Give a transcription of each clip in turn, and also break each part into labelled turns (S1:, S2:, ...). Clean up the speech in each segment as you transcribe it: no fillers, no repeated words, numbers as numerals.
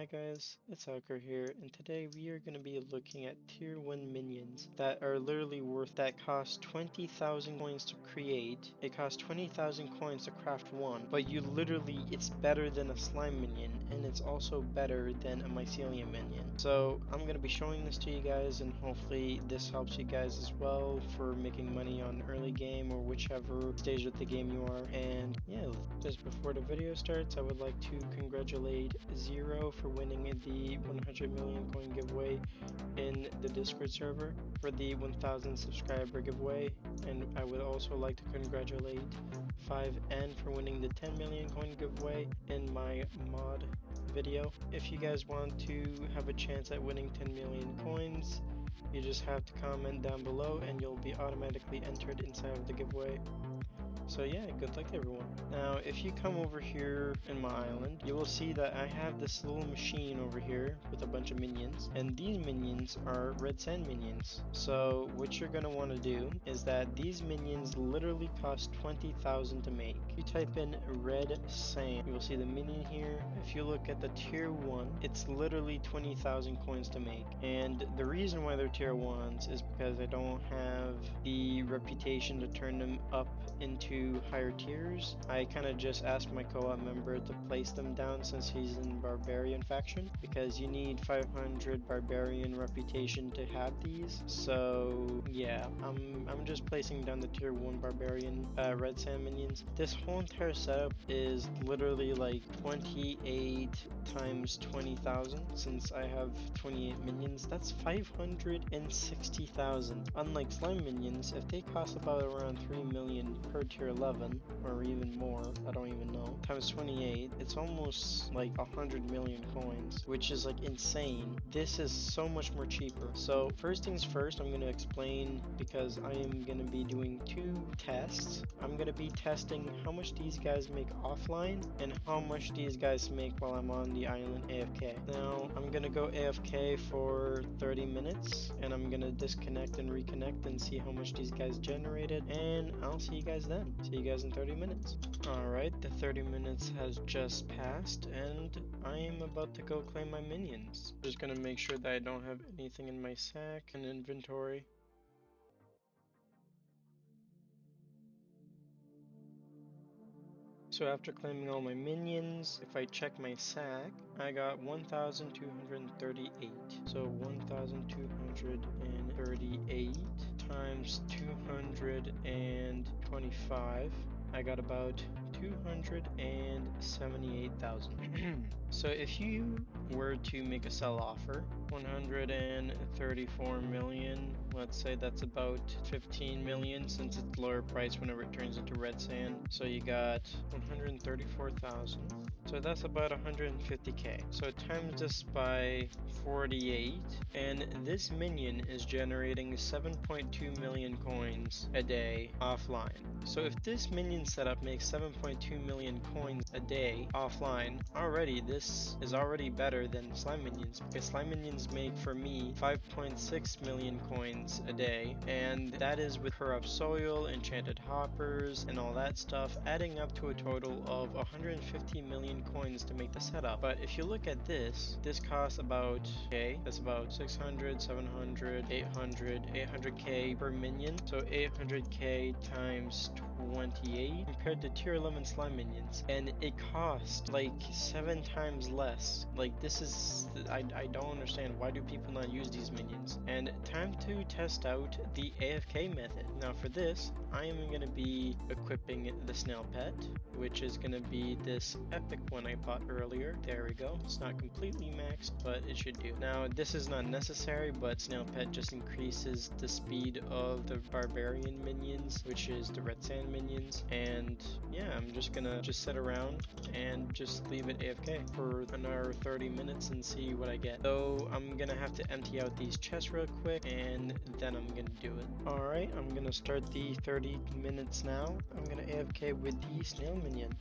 S1: Hi guys, it's Alker here, and today we are going to be looking at tier 1 minions that are literally that cost 20,000 coins to create. It costs 20,000 coins to craft one, but it's better than a slime minion, and it's also better than a mycelium minion. So I'm going to be showing this to you guys, and hopefully this helps you guys as well for making money on early game or whichever stage of the game you are. And yeah, just before the video starts, I would like to congratulate Zero for winning the 100 million coin giveaway in the Discord server for the 1000 subscriber giveaway, and I would also like to congratulate 5N for winning the 10 million coin giveaway in my mod video. If you guys want to have a chance at winning 10 million coins, you just have to comment down below and you'll be automatically entered inside of the giveaway. So yeah, good luck to everyone. Now, if you come over here in my island, you will see that I have this little machine over here with a bunch of minions, and these minions are red sand minions. So what you're going to want to do is that these minions literally cost 20,000 to make. If you type in red sand, you will see the minion here. If you look at the tier 1, it's literally 20,000 coins to make. And the reason why they're tier 1s is because I don't have the reputation to turn them up into higher tiers. I kind of just asked my co-op member to place them down since he's in barbarian faction, because you need 500 barbarian reputation to have these. So yeah, I'm just placing down the tier 1 barbarian red sand minions. This whole entire setup is literally like 28 times 20,000. Since I have 28 minions, that's 560,000. Unlike slime minions, if they cost about around 3 million per tier 11 or even more, I don't even know, times 28, it's almost like 100 million coins, which is like insane. This is so much more cheaper. So first things first, I'm going to explain, because I am going to be doing 2 tests. I'm going to be testing how much these guys make offline and how much these guys make while I'm on the island AFK. Now I'm going to go AFK for 30 minutes and I'm going to disconnect and reconnect and see how much these guys generated, and I'll see you guys then. See you guys in 30 minutes. Alright, the 30 minutes has just passed and I am about to go claim my minions. Just gonna make sure that I don't have anything in my sack and inventory. So after claiming all my minions, if I check my sack, I got 1,238. So 1,238 times 225, I got about 278,000. So if you were to make a sell offer, 134 million, let's say that's about 15 million since it's lower price whenever it turns into red sand. So you got 134,000. So that's about 150k. So times this by 48, and this minion is generating 7.2 million coins a day offline. So if this minion setup makes 7.2 million coins a day offline, already this is already better than slime minions, because slime minions make for me 5.6 million coins a day, and that is with corrupt soil, enchanted hoppers, and all that stuff, adding up to a total of 150 million coins to make the setup. But if you look at this costs about, okay, that's about 600, 700, 800, 800k per minion. So 800k times 28 compared to tier 11 slime minions, and it costs like 7 times less. Like, this is, I don't understand, why do people not use these minions? And time to test out the AFK method. Now for this, I am going to be equipping the snail pet, which is going to be this epic one I bought earlier. There we go. It's not completely maxed, but it should do. Now this is not necessary, but snail pet just increases the speed of the barbarian minions, which is the red sand minions. And yeah, I'm just gonna sit around and just leave it AFK for another 30 minutes and see what I get. So I'm gonna have to empty out these chests real quick and then I'm gonna do it. Alright, I'm gonna start the 30 minutes now. I'm gonna AFK with the snail minion.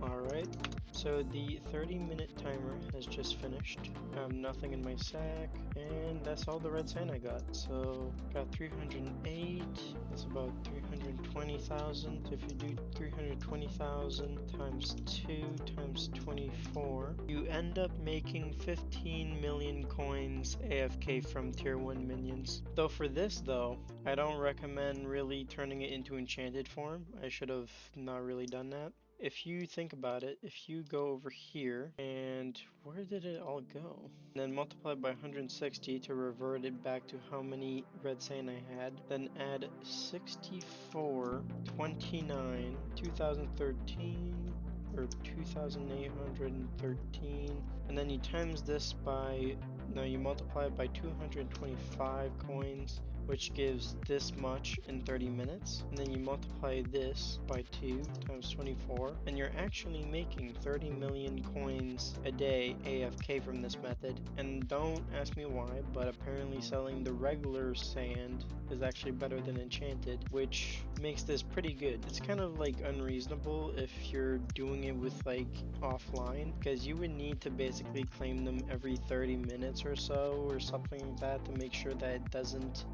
S1: Alright, so the 30-minute timer has just finished. I have nothing in my sack, and that's all the red sand I got. So, got 308, that's about 320,000. So if you do 320,000 times 2 times 24, you end up making 15 million coins AFK from tier 1 minions. Though for this though, I don't recommend really turning it into enchanted form. I should have not really done that. If you think about it, if you go over here, and where did it all go? And then multiply by 160 to revert it back to how many red sand I had, then add 64, 29, 2013, or 2813, and then you times this by, no, you multiply it by 225 coins, which gives this much in 30 minutes, and then you multiply this by 2 times 24, and you're actually making 30 million coins a day AFK from this method. And don't ask me why, but apparently selling the regular sand is actually better than enchanted, which makes this pretty good. It's kind of like unreasonable if you're doing it with like offline, because you would need to basically claim them every 30 minutes or so or something like that to make sure that it doesn't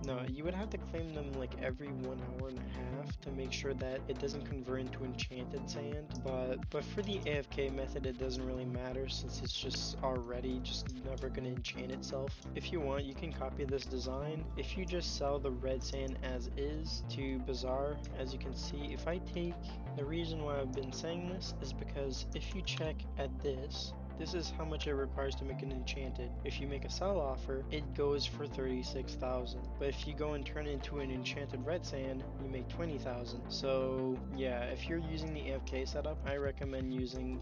S1: no, you would have to claim them like every 1 hour and a half to make sure that it doesn't convert into enchanted sand. But for the AFK method, it doesn't really matter since it's just already just never gonna enchant itself. If you want, you can copy this design. If you just sell the red sand as is to Bazaar, as you can see, if I take, the reason why I've been saying this is because if you check at this is how much it requires to make an enchanted. If you make a sell offer, it goes for 36,000. But if you go and turn it into an enchanted red sand, you make 20,000. So yeah, if you're using the AFK setup, I recommend using,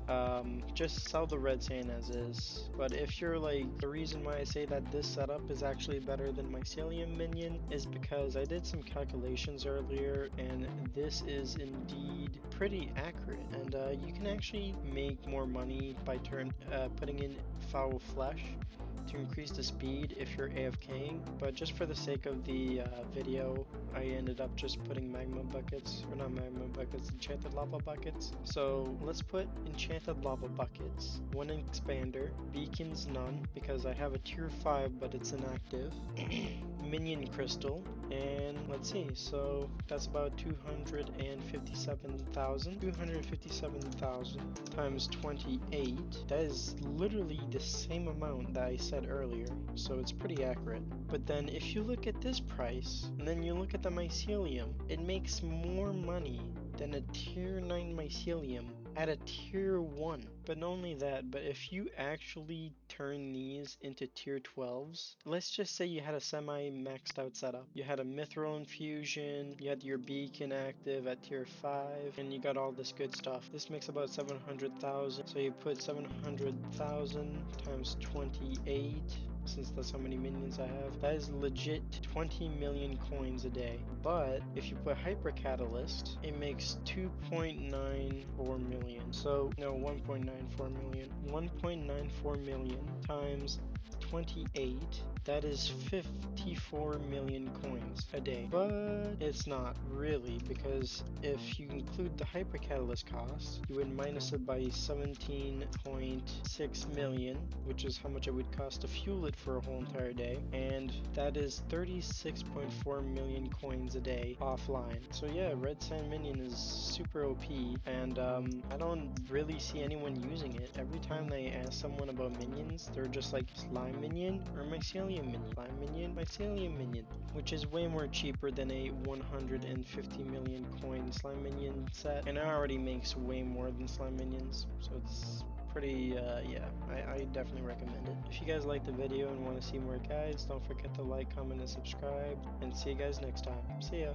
S1: just sell the red sand as is. But if you're like, the reason why I say that this setup is actually better than mycelium minion is because I did some calculations earlier, and this is indeed pretty accurate, and you can actually make more money by putting in foul flesh to increase the speed if you're AFKing, but just for the sake of the video, I ended up just putting magma buckets, or not magma buckets, enchanted lava buckets. So let's put enchanted lava buckets, one expander, beacons none, because I have a tier 5 but it's inactive, minion crystal, and let's see, so that's about 257,000. 257,000 times 28, that is literally the same amount that I said earlier, so it's pretty accurate. But then if you look at this price, and then you look at the mycelium, it makes more money than a tier 9 mycelium at a tier 1. But not only that, but if you actually turn these into tier 12s, let's just say you had a semi-maxed out setup. You had a mithril infusion, you had your beacon active at tier 5, and you got all this good stuff. This makes about 700,000, so you put 700,000 times 28, since that's how many minions I have. That is legit 20 million coins a day. But if you put Hyper Catalyst, it makes 2.94 million. So no, 1.94 million. 1.94 million times 28, that is 54 million coins a day. But it's not really, because if you include the Hyper Catalyst cost, you would minus it by 17.6 million, which is how much it would cost to fuel it for a whole entire day, and that is 36.4 million coins a day offline. So yeah, red sand minion is super OP, and I don't really see anyone using it. Every time I ask someone about minions, they're just like slime minion or mycelium minion, slime minion, mycelium minion, which is way more cheaper than a 150 million coin slime minion set, and it already makes way more than slime minions, so it's pretty, yeah, I definitely recommend it. If you guys liked the video and want to see more guides, don't forget to like, comment, and subscribe, and see you guys next time. See ya!